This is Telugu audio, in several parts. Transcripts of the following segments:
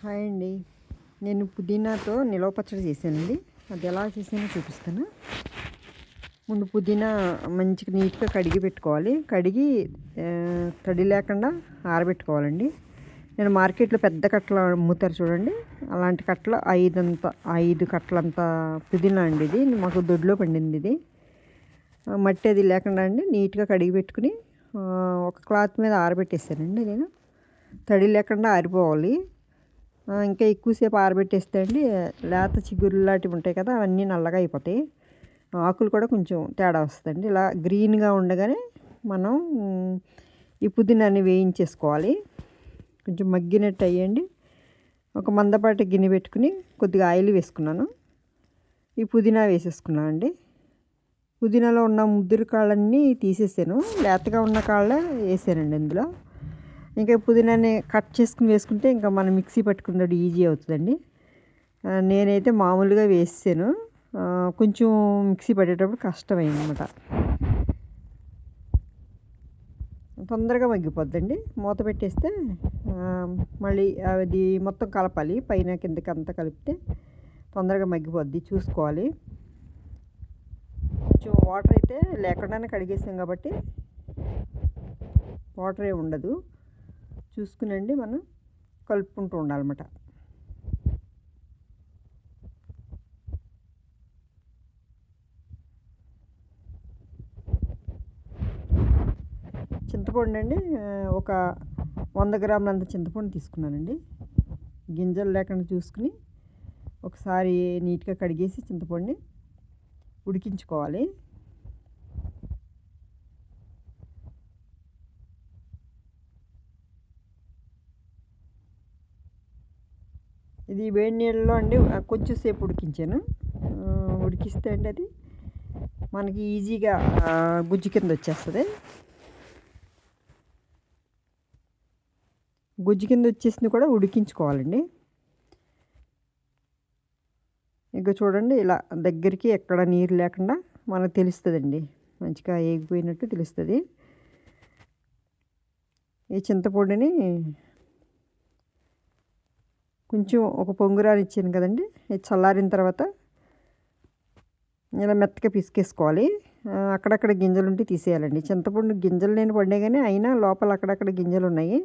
హాయ్ అండి. నేను పుదీనాతో నిలవ పచ్చడి చేశానండి. అది ఎలా చేసానో చూపిస్తాను. ముందు పుదీనా మంచిగా నీట్గా కడిగి పెట్టుకోవాలి. కడిగి తడి లేకుండా ఆరబెట్టుకోవాలండి. నేను మార్కెట్లో పెద్ద కట్టలు అమ్ముతారు చూడండి, అలాంటి కట్టలు 5 కట్టలంత పుదీనా అండి. ఇది మాకు దొడ్లో పండింది. ఇది మట్టి అది లేకుండా అండి నీట్గా కడిగి పెట్టుకుని ఒక క్లాత్ మీద ఆరబెట్టేసానండి. నేను తడి లేకుండా ఆరిపోవాలి. ఇంకా ఎక్కువసేపు ఆరబెట్టేస్తే అండి లేత చిగురు లాంటివి ఉంటాయి కదా, అవన్నీ నల్లగా అయిపోతాయి. ఆకులు కూడా కొంచెం తేడా వస్తుందండి. ఇలా గ్రీన్గా ఉండగానే మనం ఈ పుదీనాన్ని వేయించేసుకోవాలి. కొంచెం మగ్గినట్టు అయ్యండి. ఒక మందపాటి గిన్నె పెట్టుకుని కొద్దిగా ఆయిల్ వేసుకున్నాను. ఈ పుదీనా వేసేసుకున్నాను అండి. పుదీనాలో ఉన్న ముద్దురు కాళ్ళన్నీ తీసేసాను. లేతగా ఉన్న కాళ్ళే వేసానండి ఇందులో. ఇంకా పుదీనాని కట్ చేసుకుని వేసుకుంటే ఇంకా మనం మిక్సీ పట్టుకున్నప్పుడు ఈజీ అవుతుందండి. నేనైతే మామూలుగా వేసాను. కొంచెం మిక్సీ పట్టేటప్పుడు కష్టమైంది అన్నమాట. తొందరగా మగ్గిపోద్దండి. మూత పెట్టేస్తే మళ్ళీ అది మొత్తం కలపాలి. పైన కిందకి అంతా కలిపితే తొందరగా మగ్గిపోద్ది. చూసుకోవాలి. కొంచెం వాటర్ అయితే లేకుండానే కడిగేసాం కాబట్టి వాటర్ ఏ ఉండదు. చూసుకునండి మనం కలుపుకుంటూ ఉండాలన్నమాట. చింతపండు అండి, ఒక 100 గ్రాములంత చింతపండు తీసుకున్నానండి. గింజలు లేకుండా చూసుకుని ఒకసారి నీట్గా కడిగేసి చింతపండుని ఉడికించుకోవాలి. ఇది వేడి నీళ్ళలో అండి కొంచెం సేపు ఉడికించాను. ఉడికిస్తే అండి అది మనకి ఈజీగా గుజ్జు కింద వచ్చేస్తుంది. గుజ్జు కింద వచ్చేసింది కూడా ఉడికించుకోవాలండి. ఇంకా చూడండి, ఇలా దగ్గరికి ఎక్కడ నీరు లేకుండా మనకు తెలుస్తుందండి. మంచిగా ఏగిపోయినట్టు తెలుస్తుంది. ఈ చింతపండుని కొంచెం ఒక పొంగురాని ఇచ్చాను కదండి, ఇది చల్లారిన తర్వాత ఇలా మెత్తగా పిసికేసుకోవాలి. అక్కడక్కడ గింజలు ఉంటే తీసేయాలండి. చింతపండు గింజలు నేను పండే కానీ అయినా లోపల అక్కడక్కడ గింజలు ఉన్నాయి.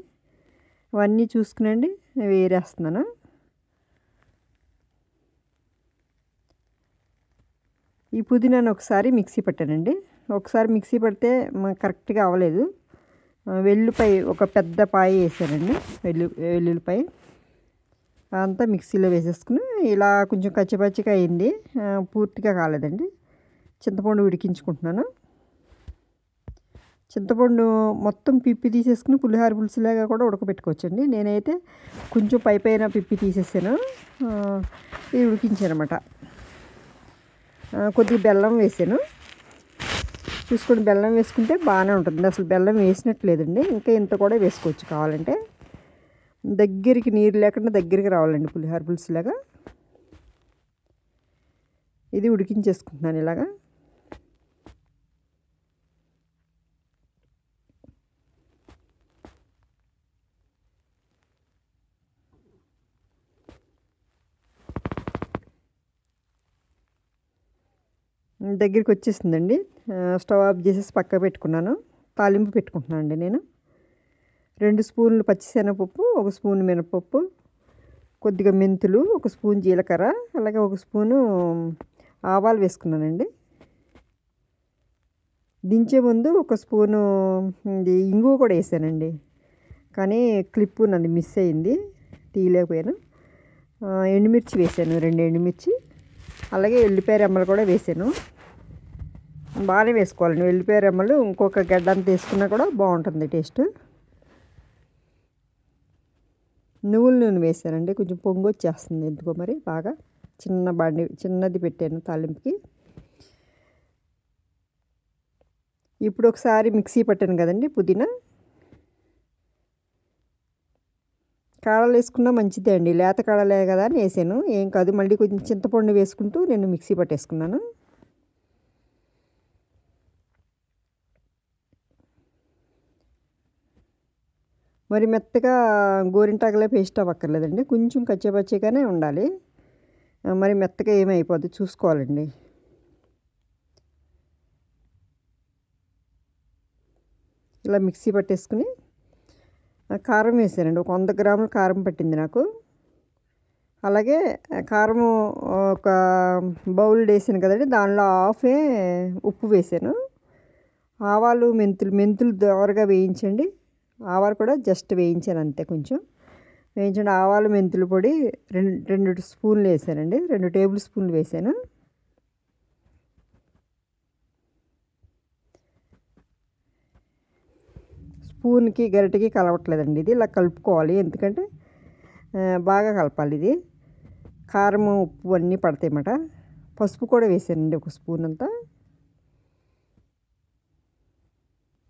అవన్నీ చూసుకునండి వేరేస్తున్నాను. ఈ పుదీనాను ఒకసారి మిక్సీ పట్టానండి. ఒకసారి మిక్సీ పడితే కరెక్ట్గా అవ్వలేదు. వెల్లుల్లిపాయ ఒక పెద్ద పాయ వేసానండి. వెల్లుల్లిపాయ అంతా మిక్సీలో వేసేసుకుని ఇలా కొంచెం కచ్చిపచ్చిగా అయింది. పూర్తిగా కాలేదండి. చింతపండు ఉడికించుకుంటున్నాను. చింతపండు మొత్తం పిప్పి తీసేసుకుని పులిహార పులుసులాగా కూడా ఉడకబెట్టుకోవచ్చండి. నేనైతే కొంచెం పైన పిప్పి తీసేసాను. ఇది ఉడికించాను అనమాట. కొద్దిగా బెల్లం వేసాను. చూసుకొని బెల్లం వేసుకుంటే బాగానే ఉంటుంది. అసలు బెల్లం వేసినట్లేదండి. ఇంకా ఇంత కూడా వేసుకోవచ్చు కావాలంటే. దగ్గరికి నీరు లేకుండా దగ్గరికి రావాలండి పులిహార పులుసులాగా. ఇది ఉడికించేసుకుంటున్నాను ఇలాగా. దగ్గరికి వచ్చేసిందండి. స్టవ్ ఆఫ్ చేసేసి పక్క పెట్టుకున్నాను. తాలింపు పెట్టుకుంటున్నాను అండి నేను. 2 స్పూన్లు పచ్చిశనగపప్పు, 1 స్పూన్ మినపప్పు, కొద్దిగా మెంతులు, 1 స్పూన్ జీలకర్ర, అలాగే 1 స్పూను ఆవాలు వేసుకున్నానండి. దించే ముందు 1 స్పూను ఇంగువ కూడా వేసానండి. కానీ క్లిప్పు నన్ను మిస్ అయింది, తీయలేకపోయాను. ఎండుమిర్చి వేసాను, 2 ఎండుమిర్చి, అలాగే ఎల్లిపాయ రెమ్మలు కూడా వేసాను. బాగానే వేసుకోవాలండి ఎల్లిపాయ రెమ్మలు. ఇంకొక గడ్డంత వేసుకున్నా కూడా బాగుంటుంది టేస్ట్. నువ్వుల నూనె వేసానండి. కొంచెం పొంగు వచ్చేస్తుంది ఎందుకో మరి బాగా. చిన్నది పెట్టాను తాలింపుకి. ఇప్పుడు ఒకసారి మిక్సీ పట్టాను కదండి పుదీనా. కాడలు వేసుకున్నా మంచిదే అండి. లేత కాడలే కదా అని వేసాను, ఏం కాదు. మళ్ళీ కొంచెం చింతపండు వేసుకుంటూ నేను మిక్సీ పట్టేసుకున్నాను. మరి మెత్తగా గోరింటాకులా పేస్ట్ అవ్వక్కర్లేదండి, కొంచెం కచ్చాపచ్చిగానే ఉండాలి. మరి మెత్తగా ఏమైపోద్ది చూసుకోవాలండి. ఇలా మిక్సీ పట్టేసుకుని కారం వేసానండి. ఒక 100 గ్రాముల కారం పట్టింది నాకు. అలాగే కారము ఒక బౌల్ వేసాను కదండి, దానిలో హాఫే ఉప్పు వేసాను. ఆవాలు మెంతులు దోరగా వేయించండి. ఆవాలు కూడా జస్ట్ వేయించాను అంతే, కొంచెం వేయించండి. ఆవాలు మెంతుల పొడి 2 స్పూన్లు వేసానండి, 2 టేబుల్ స్పూన్లు వేసాను. స్పూన్కి గరిటెకి కలవట్లేదండి ఇది, ఇలా కలుపుకోవాలి. ఎందుకంటే బాగా కలపాలి ఇది. కారము ఉప్పు అన్నీ పడతాయన్నమాట. పసుపు కూడా వేసానండి, ఒక స్పూన్ అంతా.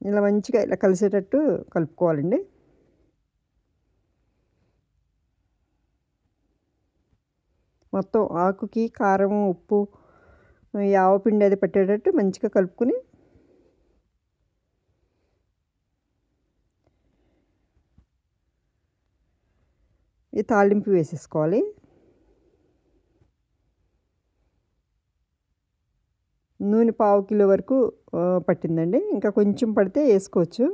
ఇలా మంచిగా ఇలా కలిసేటట్టు కలుపుకోవాలండి. మొత్తం ఆకుకి కారం ఉప్పు ఈ ఆవపిండి అది పట్టేటట్టు మంచిగా కలుపుకొని ఈ తాలింపు వేసేసుకోవాలి. నూనె 1/2 కిలో వరకు పట్టిందండి, ఇంకా కొంచెం పడితే వేసుకోవచ్చు.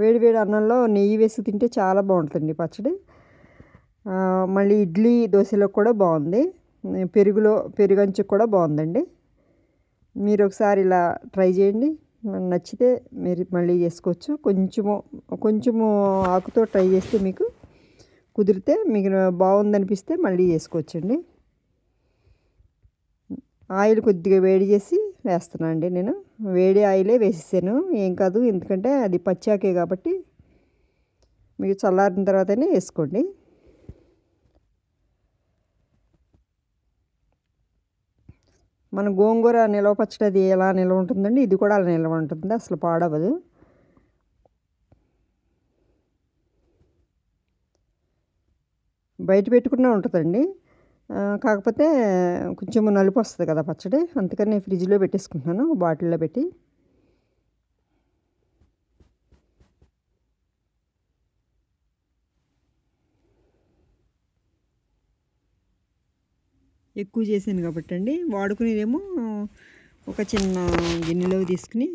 వేడి వేడి అన్నంలో నెయ్యి వేసి తింటే చాలా బాగుంటుంది పచ్చడి. మళ్ళీ ఇడ్లీ దోశలో కూడా బాగుంది. పెరుగంచుకు కూడా బాగుందండి. మీరు ఒకసారి ఇలా ట్రై చేయండి, నచ్చితే మీరు మళ్ళీ చేసుకోవచ్చు. కొంచెము ఆకుతో ట్రై చేస్తే మీకు కుదిరితే, మీకు బాగుందనిపిస్తే మళ్ళీ చేసుకోవచ్చండి. ఆయిల్ కొద్దిగా వేడి చేసి వేస్తున్నాను అండి నేను. వేడి ఆయిలే వేసేసాను, ఏం కాదు, ఎందుకంటే అది పచ్చాకే కాబట్టి. మీకు చల్లారిన తర్వాతనే వేసుకోండి. మన గోంగూర నిల్వ పచ్చడి అది ఎలా నిల్వ ఉంటుందండి, ఇది కూడా అలా నిల్వ ఉంటుంది, అసలు పాడవదు. బయట పెట్టుకునే ఉంటుందండి, కాకపోతే కొంచెం నలుపు వస్తుంది కదా పచ్చడి, అందుకని నేను ఫ్రిడ్జ్లో పెట్టేసుకుంటున్నాను, బాటిల్లో పెట్టి. ఎక్కువ చేశాను కాబట్టి అండి, వాడుకునేదేమో ఒక చిన్న గిన్నెలో తీసుకుని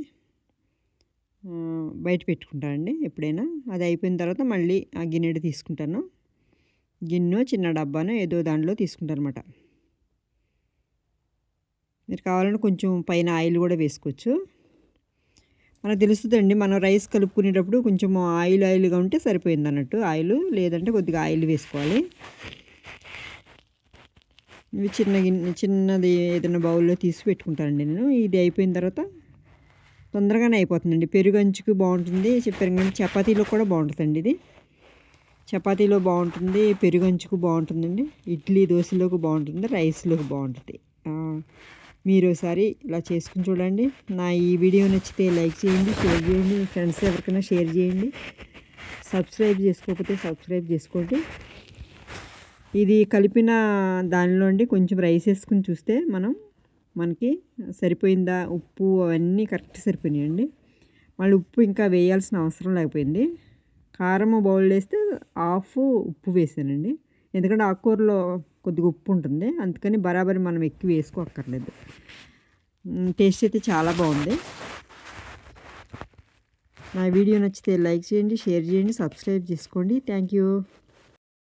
బయట పెట్టుకుంటానండి ఎప్పుడైనా. అది అయిపోయిన తర్వాత మళ్ళీ ఆ గిన్నెడు తీసుకుంటాను. గిన్నె చిన్న డబ్బాను ఏదో దాంట్లో తీసుకుంటాను అనమాట. మీరు కావాలంటే కొంచెం పైన ఆయిల్ కూడా వేసుకోవచ్చు. మనకు తెలుస్తుందండి, మనం రైస్ కలుపుకునేటప్పుడు కొంచెం ఆయిల్గా ఉంటే సరిపోయింది అన్నట్టు ఆయిల్, లేదంటే కొద్దిగా ఆయిల్ వేసుకోవాలి. ఇవి చిన్నది ఏదైనా బౌల్లో తీసి పెట్టుకుంటానండి నేను. ఇది అయిపోయిన తర్వాత తొందరగానే అయిపోతుందండి. పెరుగంచుకు బాగుంటుంది, పెరుగంచు చపాతీలో కూడా బాగుంటుందండి ఇది. చపాతీలో బాగుంటుంది, పెరుగంచుకు బాగుంటుందండి, ఇడ్లీ దోశలోకి బాగుంటుంది, రైస్లోకి బాగుంటుంది. మీరు ఒకసారి ఇలా చేసుకుని చూడండి. నా ఈ వీడియో నచ్చితే లైక్ చేయండి, షేర్ చేయండి, మీ ఫ్రెండ్స్ ఎవరికైనా షేర్ చేయండి. సబ్స్క్రైబ్ చేసుకోకపోతే సబ్స్క్రైబ్ చేసుకోండి. ఇది కలిపిన దానిలోండి కొంచెం రైస్ వేసుకుని చూస్తే మనకి సరిపోయిందా, ఉప్పు అవన్నీ కరెక్ట్ సరిపోయినాయండి. మళ్ళీ ఉప్పు ఇంకా వేయాల్సిన అవసరం లేకపోయింది. కారం బౌల్ వేస్తే హాఫ్ ఉప్పు వేసానండి, ఎందుకంటే ఆకుకూరలో కొద్దిగా ఉప్పు ఉంటుంది, అందుకని బరాబరి మనం ఎక్కువ వేసుకోక్కర్లేదు. టేస్ట్ అయితే చాలా బాగుంది. నా వీడియో నచ్చితే లైక్ చేయండి, షేర్ చేయండి, సబ్స్క్రైబ్ చేసుకోండి. Thank you.